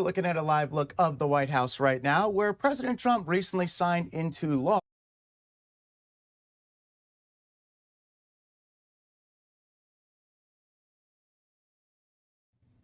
Looking at a live look of the White House right now, where President Trump recently signed into law.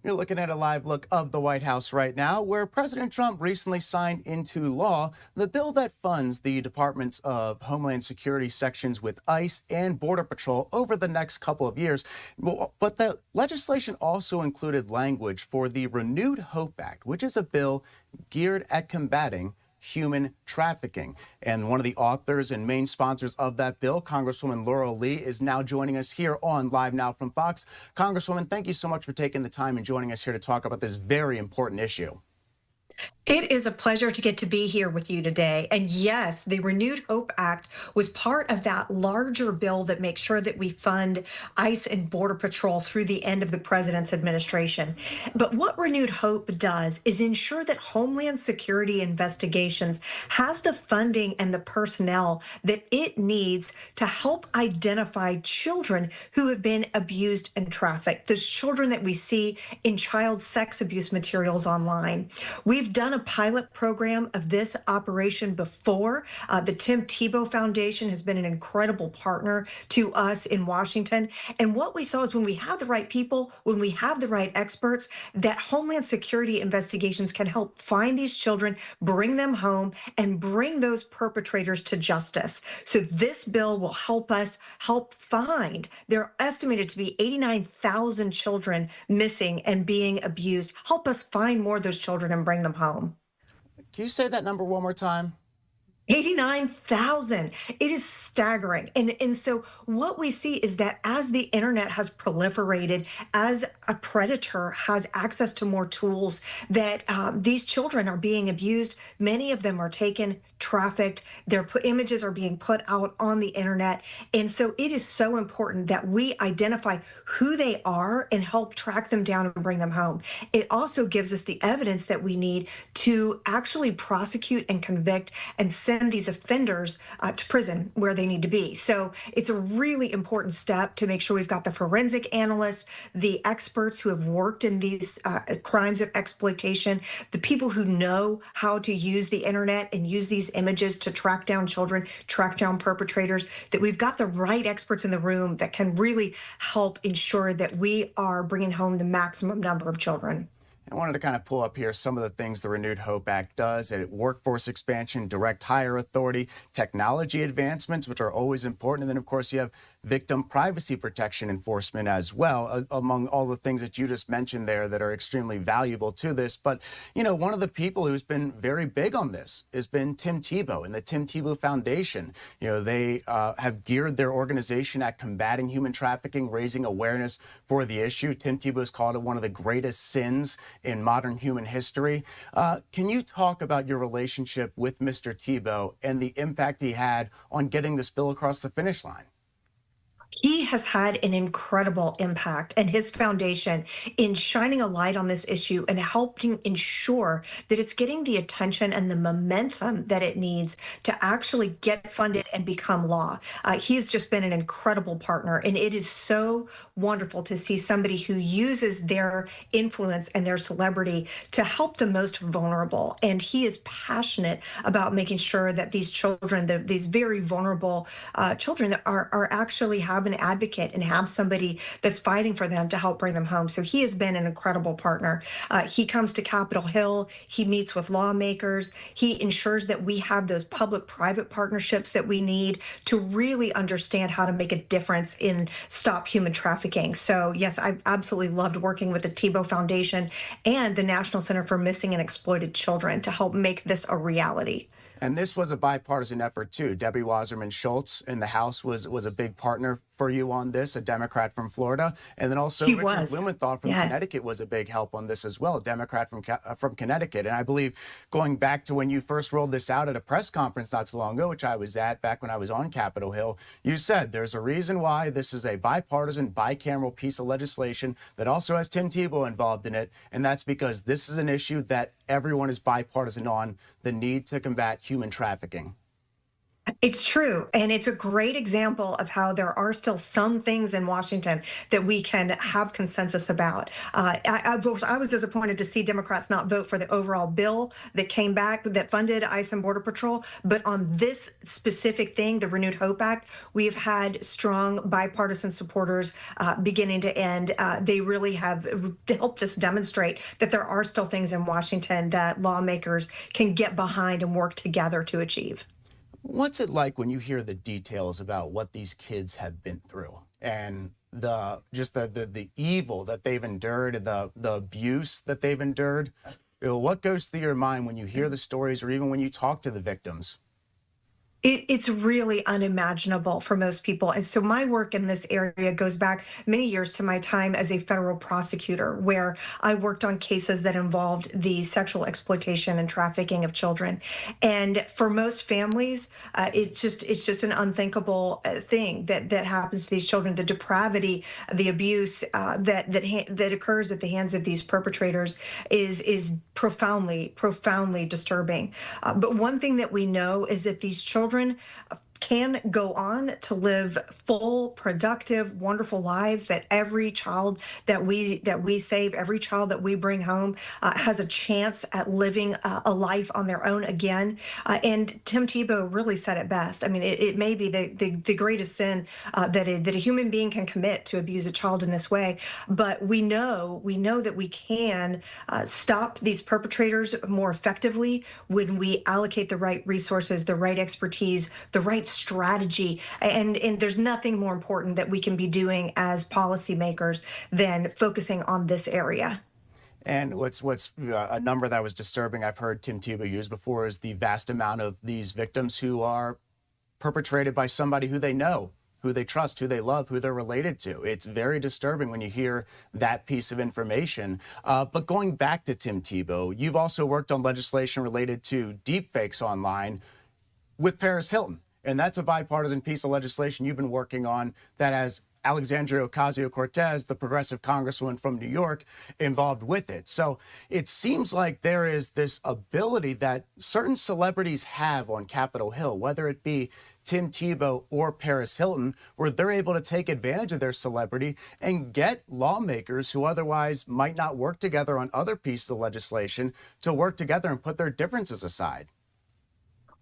You're looking at a live look of the White House right now, where President Trump recently signed into law the bill that funds the Departments of Homeland Security sections with ICE and Border Patrol over the next couple of years. But the legislation also included language for the Renewed Hope Act, which is a bill geared at combating human trafficking. And one of the authors and main sponsors of that bill, Congresswoman Laurel, is now joining us here on Live Now from Fox. Congresswoman, thank you so much for taking the time and joining us here to talk about this very important issue. It is a pleasure to get to be here with you today. And yes, the Renewed Hope Act was part of that larger bill that makes sure that we fund ICE and Border Patrol through the end of the president's administration. But what Renewed Hope does is ensure that Homeland Security investigations has the funding and the personnel that it needs to help identify children who have been abused and trafficked, those children that we see in child sex abuse materials online. We've done a pilot program of this operation before. The Tim Tebow Foundation has been an incredible partner to us in Washington. And what we saw is when we have the right people, when we have the right experts, that Homeland Security investigations can help find these children, bring them home, and bring those perpetrators to justice. So this bill will help us help find. There are estimated to be 89,000 children missing and being abused. Help us find more of those children and bring them home. Can you say that number one more time? 89,000. It is staggering. And so what we see is that as the internet has proliferated, as a predator has access to more tools, that these children are being abused. Many of them are taken, trafficked. Their images are being put out on the internet. And so it is so important that we identify who they are and help track them down and bring them home. It also gives us the evidence that we need to actually prosecute and convict and send these offenders to prison where they need to be. So it's a really important step to make sure we've got the forensic analysts, the experts who have worked in these crimes of exploitation, the people who know how to use the internet and use these images to track down children, track down perpetrators, that we've got the right experts in the room that can really help ensure that we are bringing home the maximum number of children. I wanted to kind of pull up here some of the things the Renewed Hope Act does: workforce expansion, direct hire authority, technology advancements, which are always important. And then, of course, you have victim privacy protection enforcement as well, among all the things that you just mentioned there that are extremely valuable to this. But, you know, one of the people who's been very big on this has been Tim Tebow and the Tim Tebow Foundation. You know, they have geared their organization at combating human trafficking, raising awareness for the issue. Tim Tebow has called it one of the greatest sins in modern human history. Can you talk about your relationship with Mr. Tebow and the impact he had on getting this bill across the finish line? He has had an incredible impact, and his foundation in shining a light on this issue and helping ensure that it's getting the attention and the momentum that it needs to actually get funded and become law. He's just been an incredible partner, and it is so wonderful to see somebody who uses their influence and their celebrity to help the most vulnerable. And he is passionate about making sure that these children, these very vulnerable children, that are actually have an advocate and have somebody that's fighting for them to help bring them home. So he has been an incredible partner. He comes to Capitol Hill. He meets with lawmakers. He ensures that we have those public-private partnerships that we need to really understand how to make a difference in stop human trafficking. So yes, I've absolutely loved working with the Tebow Foundation and the National Center for Missing and Exploited Children to help make this a reality. And this was a bipartisan effort, too. Debbie Wasserman Schultz in the House was a big partner for you on this, a Democrat from Florida. And then also Richard Blumenthal from Connecticut was a big help on this as well, a Democrat from Connecticut. And I believe going back to when you first rolled this out at a press conference not so long ago, which I was at back when I was on Capitol Hill, you said there's a reason why this is a bipartisan, bicameral piece of legislation that also has Tim Tebow involved in it. And that's because this is an issue that everyone is bipartisan on, the need to combat human trafficking. It's true. And it's a great example of how there are still some things in Washington that we can have consensus about. I was disappointed to see Democrats not vote for the overall bill that came back that funded ICE and Border Patrol. But on this specific thing, the Renewed Hope Act, we've had strong bipartisan supporters beginning to end. They really have helped us demonstrate that there are still things in Washington that lawmakers can get behind and work together to achieve. What's it like when you hear the details about what these kids have been through and the evil that they've endured, the abuse that they've endured? What goes through your mind when you hear the stories or even when you talk to the victims? It's really unimaginable for most people. And so my work in this area goes back many years to my time as a federal prosecutor, where I worked on cases that involved the sexual exploitation and trafficking of children. And for most families, it's just an unthinkable thing that happens to these children. The depravity, the abuse that occurs at the hands of these perpetrators is profoundly disturbing. But one thing that we know is that these children can go on to live full, productive, wonderful lives. That every child that we save, every child that we bring home, has a chance at living a life on their own again. And Tim Tebow really said it best. I mean, it may be the greatest sin that a human being can commit, to abuse a child in this way. But we know that we can stop these perpetrators more effectively when we allocate the right resources, the right expertise, the right strategy. And there's nothing more important that we can be doing as policymakers than focusing on this area. And what's a number that was disturbing I've heard Tim Tebow use before is the vast amount of these victims who are perpetrated by somebody who they know, who they trust, who they love, who they're related to. It's very disturbing when you hear that piece of information. But going back to Tim Tebow, you've also worked on legislation related to deepfakes online with Paris Hilton. And that's a bipartisan piece of legislation you've been working on that has Alexandria Ocasio-Cortez, the progressive congresswoman from New York, involved with it. So it seems like there is this ability that certain celebrities have on Capitol Hill, whether it be Tim Tebow or Paris Hilton, where they're able to take advantage of their celebrity and get lawmakers who otherwise might not work together on other pieces of legislation to work together and put their differences aside.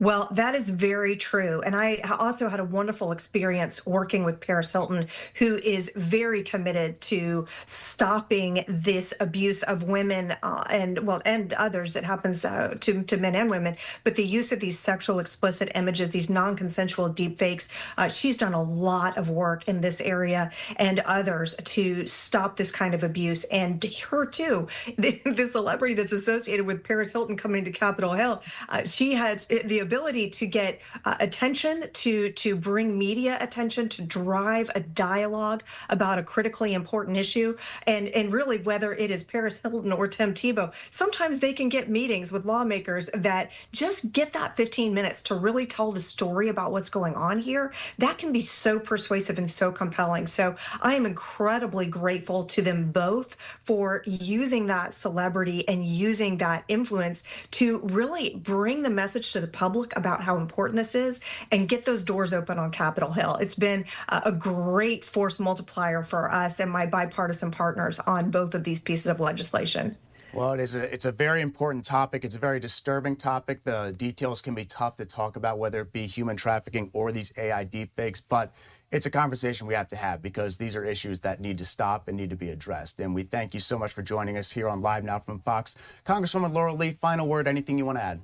Well, that is very true. And I also had a wonderful experience working with Paris Hilton, who is very committed to stopping this abuse of women, and others that happens to men and women. But the use of these sexual explicit images, these non-consensual deepfakes, she's done a lot of work in this area and others to stop this kind of abuse. And her too, the celebrity that's associated with Paris Hilton coming to Capitol Hill, she has the ability to get attention, to bring media attention, to drive a dialogue about a critically important issue. And really, whether it is Paris Hilton or Tim Tebow, sometimes they can get meetings with lawmakers that just get that 15 minutes to really tell the story about what's going on here. That can be so persuasive and so compelling. So I am incredibly grateful to them both for using that celebrity and using that influence to really bring the message to the public about how important this is and get those doors open on Capitol Hill. It's been a great force multiplier for us and my bipartisan partners on both of these pieces of legislation. Well, it's a very important topic. It's a very disturbing topic. The details can be tough to talk about, whether it be human trafficking or these AI deepfakes. But it's a conversation we have to have because these are issues that need to stop and need to be addressed. And we thank you so much for joining us here on Live Now from Fox. Congresswoman Laurel Lee, final word, anything you want to add?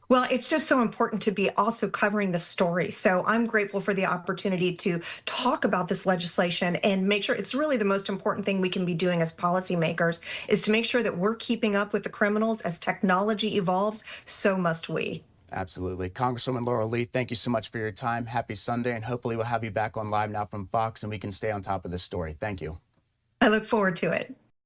Well, it's just so important to be also covering the story. So I'm grateful for the opportunity to talk about this legislation and make sure it's really the most important thing we can be doing as policymakers is to make sure that we're keeping up with the criminals as technology evolves. So must we. Absolutely. Congresswoman Laurel Lee, thank you so much for your time. Happy Sunday, and hopefully we'll have you back on Live Now from Fox and we can stay on top of this story. Thank you. I look forward to it.